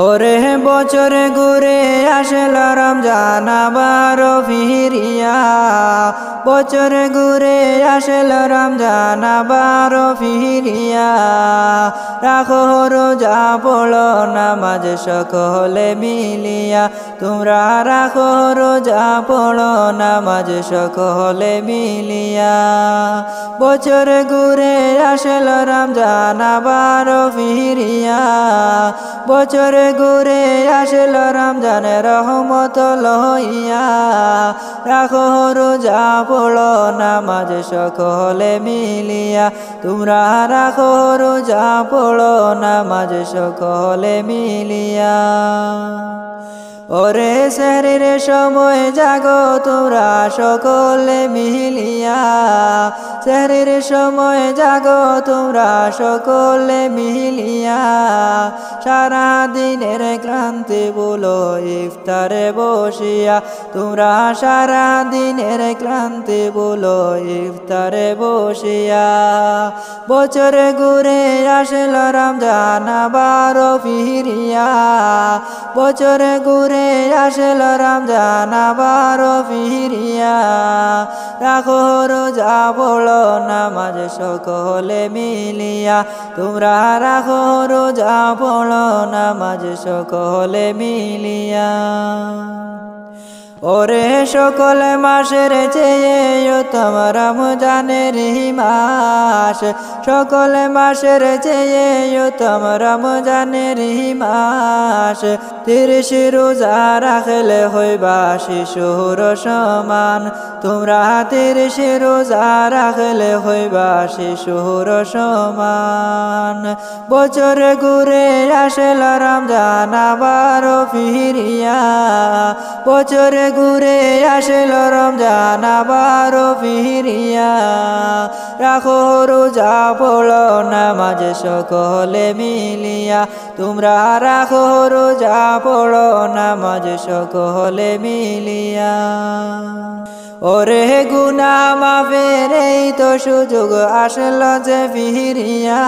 ওরে বছরে ঘুরে আসলো রমজান আবার ফিরিয়া, বছরে ঘুরে আসলো রমজান আবার ফিরিয়া। রাখো রোজা পড়ো নামাজ সকলে মিলিয়া, তোমরা রাখো রোজা পড়ো নামাজ সকলে মিলিয়া। বছরে ঘুরে আসলো রমজান আবার ফিরিয়া, বছরে ঘুরে আসলো রমজানের রহমত লইয়া। রাখো রোজা পড়ো নামাজ সকলে মিলিয়া, তোমরা রাখো রোজা পড়ো নামাজ সকলে মিলিয়া। ওরে শরীর সময় জাগো তোমরা সকলে মিলিয়া, শরীর সময় জাগো তোমরা সকলে মিলিয়া। সারা দিনের ক্লান্তি বলো ইফতারে বসিয়া, তোমরা সারা দিনের ক্লান্তি বলো ইফতারে বসিয়া। বছরে ঘুরে আসলো রমজান আবার ফিরিয়া, বছরে ঘুরে আসলো রমজান আবার ফিরিয়া। রাখো রোজা পড়ো নামাজ সকলে মিলিয়া, তোমরা রাখো রোজা পড়ো নামাজ সকলে মিলিয়া। ওরে সকল মাসের চেয়ে উত্তম রমজানের মাস, সকল মাসের চেয়ে উত্তম রমজানের মাস। 30 রোজা রাখলে হইবা শিশুর সমান, তোমরা 30 রোজা রাখলে হইবা শিশুর সমান। বছরে ঘুরে আসলো রমজান আবার ফিরিয়া, বছরে ঘুরে আসলো রমজান আবার ফিরিয়া। রাখো রোজা পড়ো নামাজ সকলে মিলিয়া, তোমরা রাখো রোজা পড়ো নামাজ সকলে মিলিয়া। ওরে গুনাহ মাফের এই তো সুযোগ আসলো যে ফিরিয়া,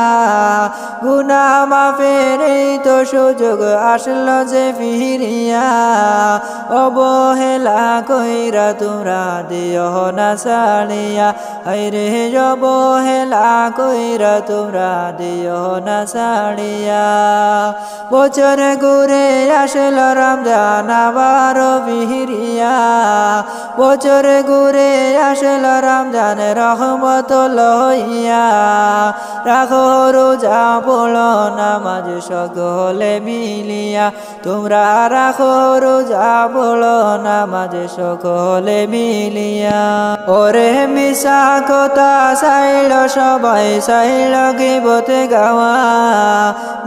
গুনাহ মাফের এই তো সুযোগ আসলো যে ফিরিয়া। অবহেলা কইরা তোমরা দিও না ছাড়িয়া, হায়রে অবহেলা কইরা তোমরা দিও না ছাড়িয়া। বছরে ঘুরে আসলো রমজান আবার ফিরিয়া, বছরে ঘুরে আসলো রমজানের রহমত লইয়া। রাখো রোজা পড়ো নামাজ সকলে মিলিয়া, তোমরা রাখো রোজা পড়ো নামাজ সকলে মিলিয়া। ওরে মিশা কথা চাইল সবাই চাইল গিবত গাওয়া,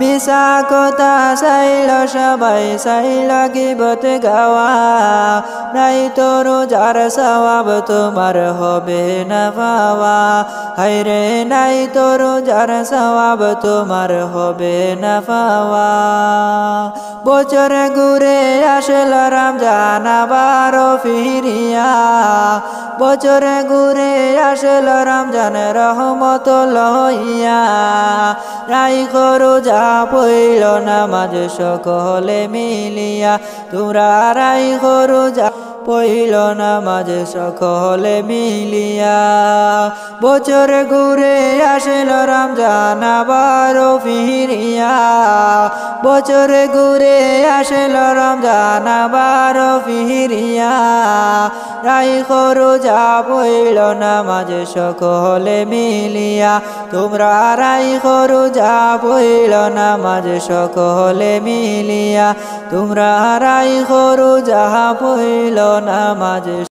মিশা কথা চাইল সবাই চাইল গিবত গাওয়া। নাই তো রোজার সওয়াব তোমার হবে না পাওয়া, হায়রে নাই তো রোজার সওয়াব তোমার হবে না পাওয়া। বছরে ঘুরে আসলো রমজান আবার ফিরিয়া, বছরে ঘুরে আসলো রমজানের রহমত লইয়া। রাইখো রোজা পড়ল নামাজ সকলে মিলিয়া, তোমরা রাইখো রোজা পড়ল নামাজ সকলে মিলিয়া। বছরে ঘুরে আসলো রমজান আবার ফিরিয়া, বছরে ঘুরে আসলো রমজান আবার ফিরিয়া। রাইখো রোজা পড়ল নামাজ সকলে মিলিয়া, তোমরা রাইখো রোজা পড়ল নামাজ সকলে মিলিয়া, তোমরা রাইখো রোজা পড়ল নামাজ।